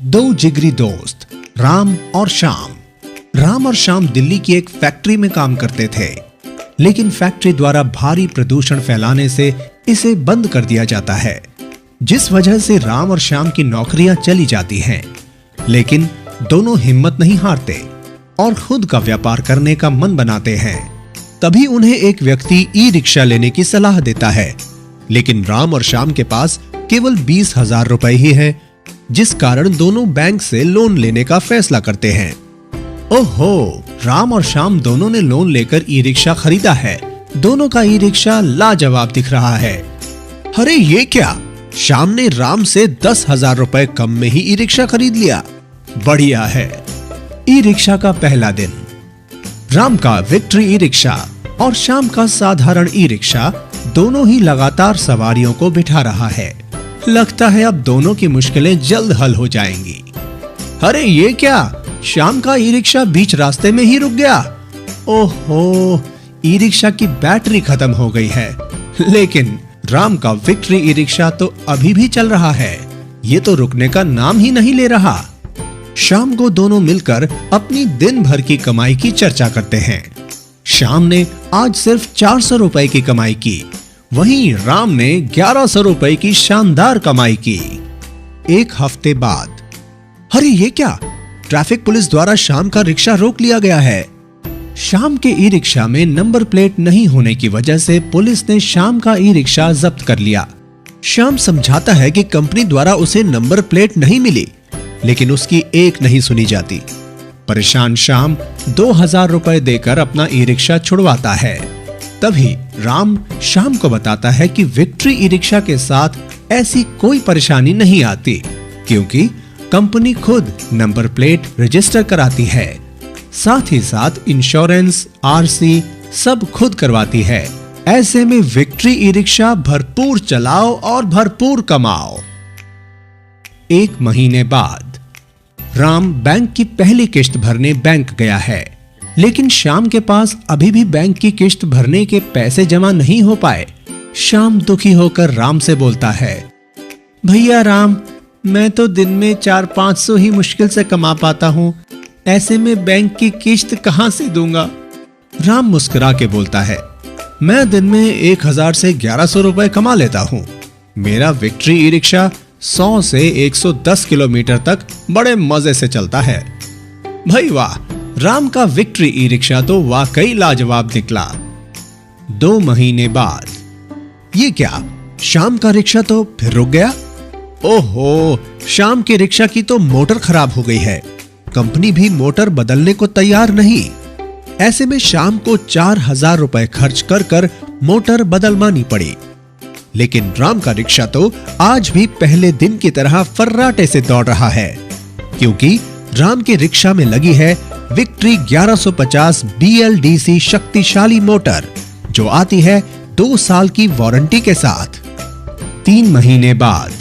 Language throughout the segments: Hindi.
दो जिगरी दोस्त राम और श्याम। राम और श्याम दिल्ली की एक फैक्ट्री में काम करते थे, लेकिन फैक्ट्री द्वारा भारी प्रदूषण फैलाने से इसे बंद कर दिया जाता है, जिस वजह से राम और श्याम की नौकरियां चली जाती हैं। लेकिन दोनों हिम्मत नहीं हारते और खुद का व्यापार करने का मन बनाते हैं। तभी उन्हें एक व्यक्ति ई रिक्शा लेने की सलाह देता है, लेकिन राम और श्याम के पास केवल 20,000 रुपए ही है, जिस कारण दोनों बैंक से लोन लेने का फैसला करते हैं। ओहो, राम और श्याम दोनों ने लोन लेकर ई रिक्शा खरीदा है। दोनों का ई रिक्शा लाजवाब दिख रहा है। अरे ये क्या, श्याम ने राम से 10,000 रुपए कम में ही ई रिक्शा खरीद लिया। बढ़िया है। ई रिक्शा का पहला दिन। राम का विक्ट्री ई रिक्शा और श्याम का साधारण ई रिक्शा दोनों ही लगातार सवारियों को बिठा रहा है। लगता है अब दोनों की मुश्किलें जल्द हल हो जाएंगी। अरे ये क्या, श्याम का ई रिक्शा बीच रास्ते में ही रुक गया। ओहो, ई रिक्शा की बैटरी खत्म हो गई है। लेकिन राम का विक्ट्री ई रिक्शा तो अभी भी चल रहा है। ये तो रुकने का नाम ही नहीं ले रहा। शाम को दोनों मिलकर अपनी दिन भर की कमाई की चर्चा करते हैं। श्याम ने आज सिर्फ 400 रुपए की कमाई की, वहीं राम ने 1100 रुपए की शानदार कमाई की। एक हफ्ते बाद। अरे ये क्या, ट्रैफिक पुलिस द्वारा श्याम का रिक्शा रोक लिया गया है। श्याम के ई रिक्शा में नंबर प्लेट नहीं होने की वजह से पुलिस ने श्याम का ई रिक्शा जब्त कर लिया। श्याम समझाता है कि कंपनी द्वारा उसे नंबर प्लेट नहीं मिली, लेकिन उसकी एक नहीं सुनी जाती। परेशान श्याम 2,000 रुपए देकर अपना ई रिक्शा छुड़वाता है। तभी राम श्याम को बताता है कि विक्ट्री ई रिक्शा के साथ ऐसी कोई परेशानी नहीं आती, क्योंकि कंपनी खुद नंबर प्लेट रजिस्टर कराती है। साथ ही साथ इंश्योरेंस, आरसी सब खुद करवाती है। ऐसे में विक्ट्री ई रिक्शा भरपूर चलाओ और भरपूर कमाओ। एक महीने बाद राम बैंक की पहली किश्त भरने बैंक गया है, लेकिन श्याम के पास अभी भी बैंक की किश्त भरने के पैसे जमा नहीं हो पाए। श्याम दुखी होकर राम से बोलता है, भैया राम, मैं तो दिन में 400-500 ही मुश्किल से कमा पाता हूँ। ऐसे में बैंक की किश्त कहां से दूंगा। राम मुस्कुरा के बोलता है, मैं दिन में 1,000 से 1,100 रुपए कमा लेता हूँ। मेरा विक्ट्री ई रिक्शा 100 से 110 किलोमीटर तक बड़े मजे से चलता है। भाई वाह, राम का विक्ट्री ई रिक्शा तो वाकई लाजवाब निकला। 2 महीने बाद। ये क्या, श्याम का रिक्शा तो फिर रुक गया। ओहो, श्याम के रिक्शा की तो मोटर खराब हो गई है। कंपनी भी मोटर बदलने को तैयार नहीं। ऐसे में श्याम को 4,000 रुपए खर्च कर कर मोटर बदलवानी पड़ी। लेकिन राम का रिक्शा तो आज भी पहले दिन की तरह फर्राटे से दौड़ रहा है, क्योंकि राम के रिक्शा में लगी है विक्ट्री 1150 BLDC शक्तिशाली मोटर, जो आती है 2 साल की वारंटी के साथ। 3 महीने बाद।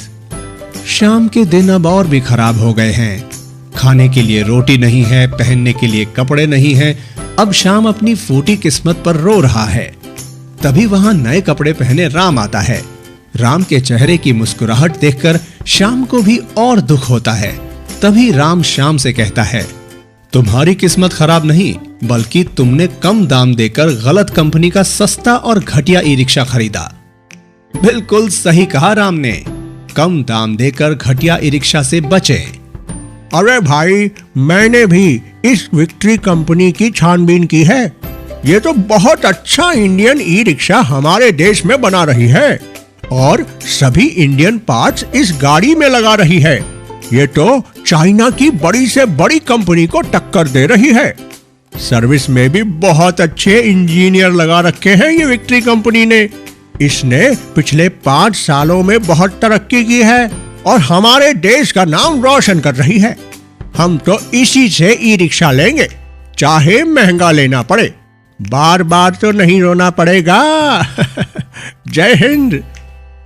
श्याम के दिन अब और भी खराब हो गए हैं। खाने के लिए रोटी नहीं है, पहनने के लिए कपड़े नहीं है। अब श्याम अपनी फूटी किस्मत पर रो रहा है। तभी वहां नए कपड़े पहने राम आता है। राम के चेहरे की मुस्कुराहट देखकर श्याम को भी और दुख होता है। तभी राम श्याम से कहता है, तुम्हारी किस्मत खराब नहीं, बल्कि तुमने कम दाम देकर गलत कंपनी का सस्ता और घटिया ई रिक्शा खरीदा। बिल्कुल सही कहा राम ने, कम दाम देकर घटिया ई रिक्शा से बचे। अरे भाई, मैंने भी इस विक्ट्री कंपनी की छानबीन की है। ये तो बहुत अच्छा इंडियन ई रिक्शा हमारे देश में बना रही है और सभी इंडियन पार्ट्स इस गाड़ी में लगा रही है। ये तो चाइना की बड़ी से बड़ी कंपनी को टक्कर दे रही है। सर्विस में भी बहुत अच्छे इंजीनियर लगा रखे हैं ये विक्ट्री कंपनी ने। इसने पिछले 5 सालों में बहुत तरक्की की है और हमारे देश का नाम रोशन कर रही है। हम तो इसी से ई रिक्शा लेंगे, चाहे महंगा लेना पड़े। बार बार तो नहीं रोना पड़ेगा। जय हिंद।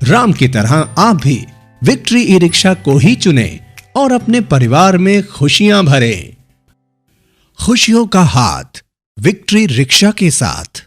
राम की तरह आप भी विक्ट्री ई रिक्शा को ही चुने और अपने परिवार में खुशियां भरें। खुशियों का हाथ विक्ट्री रिक्शा के साथ।